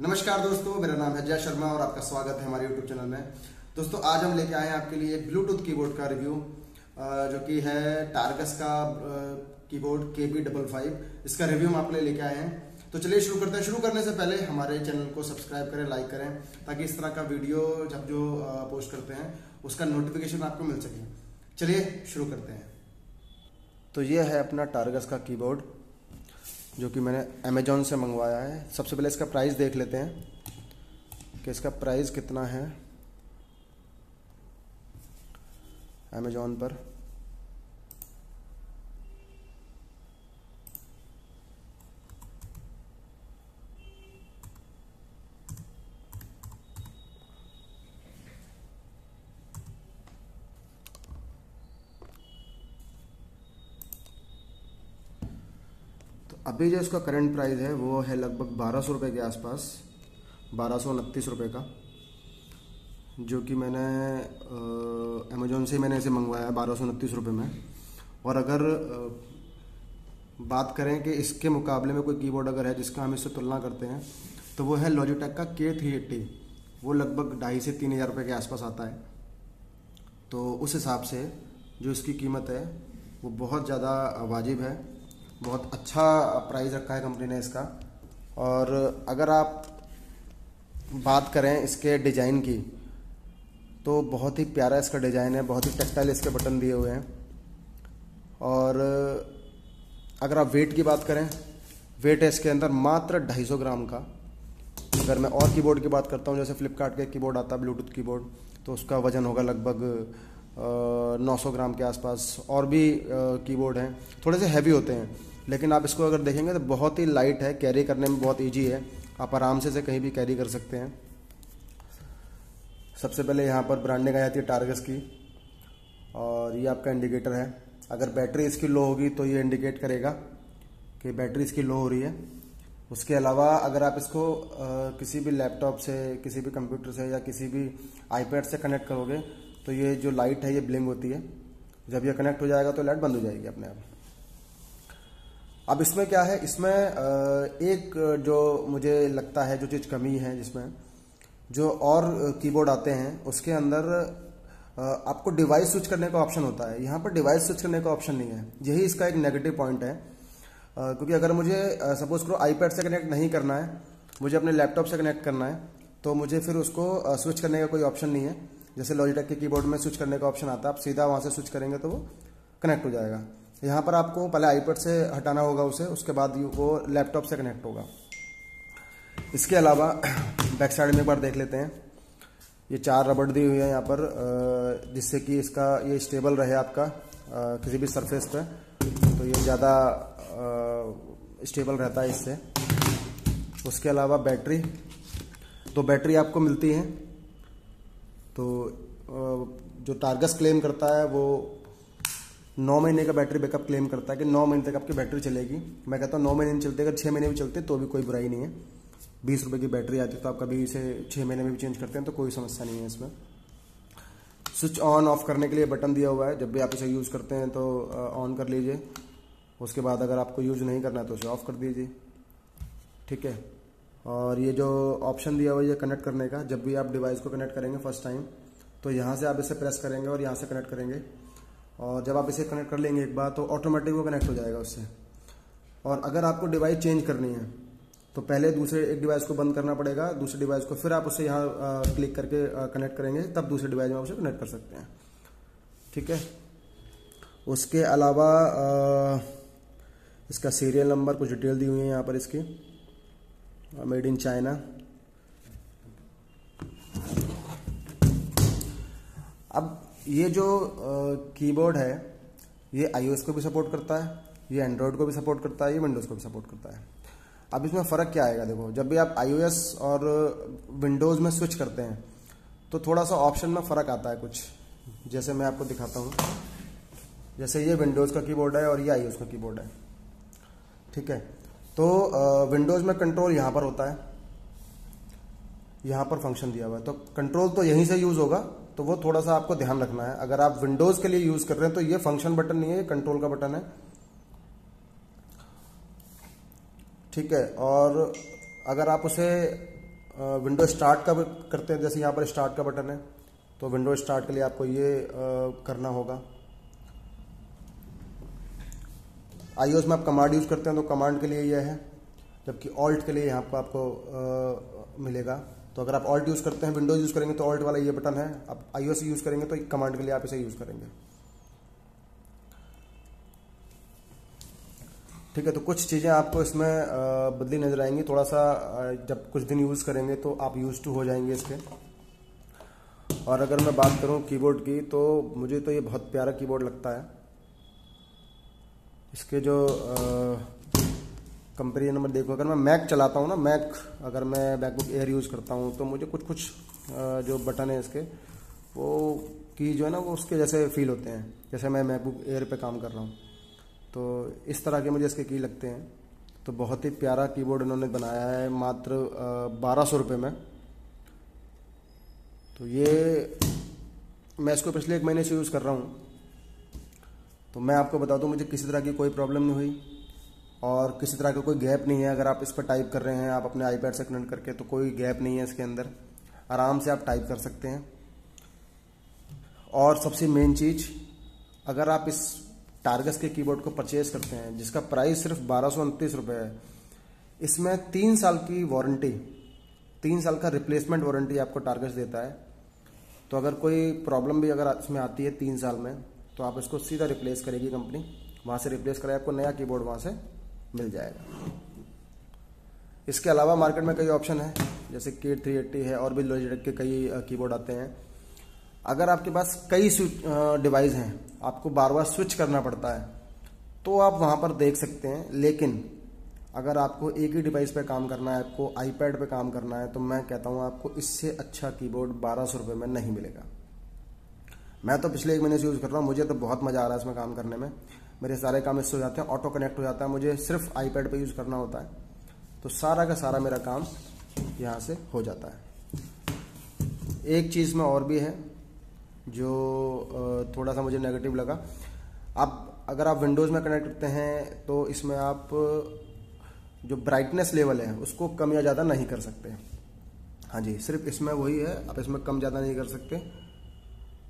नमस्कार दोस्तों, मेरा नाम है जय शर्मा और आपका स्वागत है हमारे YouTube चैनल में। दोस्तों आज हम लेके आए हैं आपके लिए एक ब्लूटूथ कीबोर्ड का रिव्यू जो कि है टारगस का कीबोर्ड KB55। इसका रिव्यू हम आपके लिए लेके आए हैं। तो चलिए शुरू करते हैं। शुरू करने से पहले हमारे चैनल को सब्सक्राइब करें, लाइक करें, ताकि इस तरह का वीडियो जब जो पोस्ट करते हैं उसका नोटिफिकेशन आपको मिल सके। चलिए शुरू करते हैं। तो ये है अपना टारगस का कीबोर्ड जो कि मैंने अमेजोन से मंगवाया है। सबसे पहले इसका प्राइस देख लेते हैं कि इसका प्राइस कितना है अमेजोन पर। अभी जो इसका करंट प्राइस है वो है लगभग 1200 रुपये के आसपास, 1229 रुपये का, जो कि मैंने अमेजोन से मैंने इसे मंगवाया है 1229 रुपये में। और अगर बात करें कि इसके मुकाबले में कोई कीबोर्ड अगर है जिसका हम इससे तुलना करते हैं तो वो है लॉजिटेक का K380। वो लगभग 2500 से 3000 रुपये के आसपास आता है। तो उस हिसाब से जो इसकी कीमत है वो बहुत ज़्यादा वाजिब है, बहुत अच्छा प्राइस रखा है कंपनी ने इसका। और अगर आप बात करें इसके डिज़ाइन की तो बहुत ही प्यारा इसका डिज़ाइन है, बहुत ही टैक्टाइल इसके बटन दिए हुए हैं। और अगर आप वेट की बात करें, वेट है इसके अंदर मात्र 250 ग्राम का। अगर मैं और कीबोर्ड की बात करता हूँ, जैसे फ्लिपकार्ट का कीबोर्ड आता है ब्लूटूथ कीबोर्ड, तो उसका वजन होगा लगभग 900 ग्राम के आसपास। और भी कीबोर्ड हैं थोड़े से हैवी होते हैं, लेकिन आप इसको अगर देखेंगे तो बहुत ही लाइट है, कैरी करने में बहुत इजी है, आप आराम से इसे कहीं भी कैरी कर सकते हैं। सबसे पहले यहाँ पर ब्रांडिंग आ जाती है टारगस की, और ये आपका इंडिकेटर है। अगर बैटरी इसकी लो होगी तो ये इंडिकेट करेगा कि बैटरी इसकी लो हो रही है। उसके अलावा अगर आप इसको किसी भी लैपटॉप से, किसी भी कंप्यूटर से या किसी भी आईपैड से कनेक्ट करोगे तो ये जो लाइट है ये ब्लिंक होती है। जब ये कनेक्ट हो जाएगा तो लाइट बंद हो जाएगी अपने आप। अब इसमें क्या है, इसमें एक जो मुझे लगता है जो चीज़ कमी है, जिसमें जो और कीबोर्ड आते हैं उसके अंदर आपको डिवाइस स्विच करने का ऑप्शन होता है। यहाँ पर डिवाइस स्विच करने का ऑप्शन नहीं है। यही इसका एक नेगेटिव पॉइंट है, क्योंकि अगर मुझे सपोज करो आईपैड से कनेक्ट नहीं करना है, मुझे अपने लैपटॉप से कनेक्ट करना है, तो मुझे फिर उसको स्विच करने का कोई ऑप्शन नहीं है। जैसे लॉजिटेक के कीबोर्ड में स्विच करने का ऑप्शन आता है, आप सीधा वहाँ से स्विच करेंगे तो वो कनेक्ट हो जाएगा। यहाँ पर आपको पहले आईपैड से हटाना होगा उसे, उसके बाद वो लैपटॉप से कनेक्ट होगा। इसके अलावा बैक साइड में एक बार देख लेते हैं। ये 4 रबड़ दी हुई है यहाँ पर, जिससे कि इसका ये स्टेबल रहे आपका किसी भी सरफेस पे, तो ये ज़्यादा स्टेबल रहता है इससे। उसके अलावा बैटरी, तो बैटरी आपको मिलती है, तो जो टारगस क्लेम करता है वो 9 महीने का बैटरी बैकअप क्लेम करता है कि 9 महीने तक आपकी बैटरी चलेगी। मैं कहता हूँ 9 महीने नहीं चलते, अगर 6 महीने भी चलते तो भी कोई बुराई नहीं है। 20 रुपये की बैटरी आती है तो आप कभी इसे 6 महीने में भी चेंज करते हैं तो कोई समस्या नहीं है इसमें। स्विच ऑन ऑफ करने के लिए बटन दिया हुआ है, जब भी आप इसे यूज़ करते हैं तो ऑन कर लीजिए। उसके बाद अगर आपको यूज़ नहीं करना है तो उसे ऑफ कर दीजिए, ठीक है। और ये जो ऑप्शन दिया हुआ है ये कनेक्ट करने का, जब भी आप डिवाइस को कनेक्ट करेंगे फर्स्ट टाइम तो यहाँ से आप इसे प्रेस करेंगे और यहाँ से कनेक्ट करेंगे, और जब आप इसे कनेक्ट कर लेंगे एक बार तो ऑटोमेटिक वो कनेक्ट हो जाएगा उससे। और अगर आपको डिवाइस चेंज करनी है तो पहले दूसरे एक डिवाइस को बंद करना पड़ेगा, दूसरे डिवाइस को फिर आप उससे यहाँ क्लिक करके कनेक्ट करेंगे, तब दूसरे डिवाइस में आप उसे कनेक्ट कर सकते हैं, ठीक है। उसके अलावा इसका सीरियल नंबर, कुछ डिटेल दी हुई है यहाँ पर इसकी, मेड इन चाइना। अब ये जो कीबोर्ड है ये iOS को भी सपोर्ट करता है, ये एंड्रॉयड को भी सपोर्ट करता है, ये विंडोज़ को भी सपोर्ट करता है। अब इसमें फ़र्क क्या आएगा, देखो जब भी आप iOS और विंडोज़ में स्विच करते हैं तो थोड़ा सा ऑप्शन में फ़र्क आता है कुछ। जैसे मैं आपको दिखाता हूँ, जैसे ये विंडोज़ का कीबोर्ड है और ये iOS का कीबोर्ड है, ठीक है। तो विंडोज़ में कंट्रोल यहाँ पर होता है, यहाँ पर फंक्शन दिया हुआ है, तो कंट्रोल तो यहीं से यूज़ होगा, तो वो थोड़ा सा आपको ध्यान रखना है। अगर आप विंडोज़ के लिए यूज़ कर रहे हैं तो ये फंक्शन बटन नहीं है, ये कंट्रोल का बटन है, ठीक है। और अगर आप उसे विंडो स्टार्ट कब करते हैं, जैसे यहाँ पर स्टार्ट का बटन है, तो विंडो स्टार्ट के लिए आपको ये करना होगा। iOS में आप कमांड यूज़ करते हैं तो कमांड के लिए ये है, जबकि ऑल्ट के लिए यहाँ पर आपको मिलेगा। तो अगर आप ऑल्ट यूज़ करते हैं, विंडोज यूज़ करेंगे तो ऑल्ट वाला ये बटन है, आप iOS यूज़ करेंगे तो कमांड के लिए आप इसे यूज़ करेंगे। ठीक है, तो कुछ चीज़ें आपको इसमें बदली नजर आएंगी। थोड़ा सा जब कुछ दिन यूज़ करेंगे तो आप यूज टू हो जाएंगे इसके। और अगर मैं बात करूं कीबोर्ड की, तो मुझे तो ये बहुत प्यारा कीबोर्ड लगता है। इसके जो कंपेरिजन नंबर देखो, अगर मैं मैक चलाता हूं ना, अगर मैं मैकबुक एयर यूज़ करता हूं तो मुझे कुछ जो बटन है इसके, वो की जो है ना, वो उसके जैसे फील होते हैं, जैसे मैं मैकबुक एयर पे काम कर रहा हूँ। तो इस तरह के मुझे इसके की लगते हैं। तो बहुत ही प्यारा कीबोर्ड इन्होंने बनाया है मात्र 1200 रुपये में। तो ये मैं इसको पिछले 1 महीने से यूज़ कर रहा हूँ। तो मैं आपको बता दूँ, मुझे किसी तरह की कोई प्रॉब्लम नहीं हुई और किसी तरह का कोई गैप नहीं है। अगर आप इस पर टाइप कर रहे हैं आप अपने आईपैड से कनेक्ट करके, तो कोई गैप नहीं है इसके अंदर, आराम से आप टाइप कर सकते हैं। और सबसे मेन चीज़, अगर आप इस टारगस के कीबोर्ड को परचेज करते हैं जिसका प्राइस सिर्फ 1229 रुपये है, इसमें 3 साल की वारंटी, 3 साल का रिप्लेसमेंट वारंटी आपको टारगस देता है। तो अगर कोई प्रॉब्लम भी अगर इसमें आती है 3 साल में, तो आप इसको सीधा रिप्लेस करेगी कंपनी, वहाँ से रिप्लेस कराए, आपको नया कीबोर्ड वहाँ से मिल जाएगा। इसके अलावा मार्केट में कई ऑप्शन है, जैसे KID 380 है, और भी लॉजिटेक के कई कीबोर्ड आते हैं। अगर आपके पास कई डिवाइस हैं, आपको बार बार स्विच करना पड़ता है, तो आप वहाँ पर देख सकते हैं। लेकिन अगर आपको एक ही डिवाइस पे काम करना है, आपको आईपैड पे काम करना है, तो मैं कहता हूँ आपको इससे अच्छा कीबोर्ड 1200 रुपये में नहीं मिलेगा। मैं तो पिछले 1 महीने से यूज़ कर रहा हूँ, मुझे तो बहुत मज़ा आ रहा है इसमें काम करने में। मेरे सारे काम इससे हो जाते हैं, ऑटो कनेक्ट हो जाता है, मुझे सिर्फ आईपैड पे यूज़ करना होता है, तो सारा का सारा मेरा काम यहाँ से हो जाता है। एक चीज़ में और भी है जो थोड़ा सा मुझे नेगेटिव लगा। अगर आप विंडोज़ में कनेक्ट करते हैं तो इसमें आप जो ब्राइटनेस लेवल है उसको कम या ज़्यादा नहीं कर सकते। हाँ जी, सिर्फ इसमें वही है, आप इसमें कम ज़्यादा नहीं कर सकते।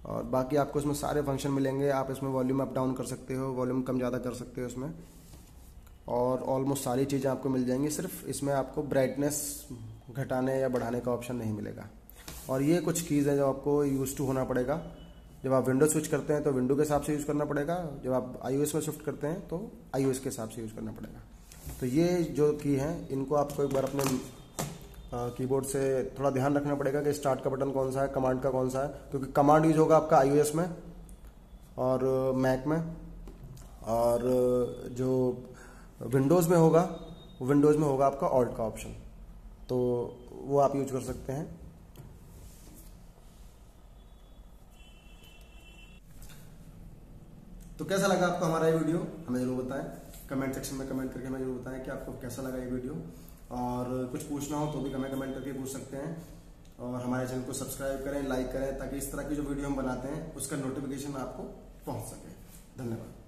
और बाकी आपको इसमें सारे फंक्शन मिलेंगे। आप इसमें वॉल्यूम अप डाउन कर सकते हो, वॉल्यूम कम ज़्यादा कर सकते हो इसमें, और ऑलमोस्ट सारी चीज़ें आपको मिल जाएंगी। सिर्फ इसमें आपको ब्राइटनेस घटाने या बढ़ाने का ऑप्शन नहीं मिलेगा। और ये कुछ कीज़ है जो आपको यूज़ टू होना पड़ेगा। जब आप विंडो स्विच करते हैं तो विंडो के हिसाब से यूज़ करना पड़ेगा, जब आप iOS में शिफ्ट करते हैं तो iOS के हिसाब से यूज़ करना पड़ेगा। तो ये जो की हैं, इनको आपको एक बार अपने कीबोर्ड से थोड़ा ध्यान रखना पड़ेगा कि स्टार्ट का बटन कौन सा है, कमांड का कौन सा है, क्योंकि कमांड यूज होगा आपका iOS में और मैक में, और जो विंडोज़ में होगा आपका ऑल्ट का ऑप्शन, तो वो आप यूज कर सकते हैं। तो कैसा लगा आपको हमारा ये वीडियो, हमें जरूर बताएं। कमेंट सेक्शन में कमेंट करके हमें जरूर बताएं कि आपको कैसा लगा ये वीडियो। और कुछ पूछना हो तो भी हमें कमेंट करके पूछ सकते हैं। और हमारे चैनल को सब्सक्राइब करें, लाइक करें, ताकि इस तरह की जो वीडियो हम बनाते हैं उसका नोटिफिकेशन आपको पहुंच सके। धन्यवाद।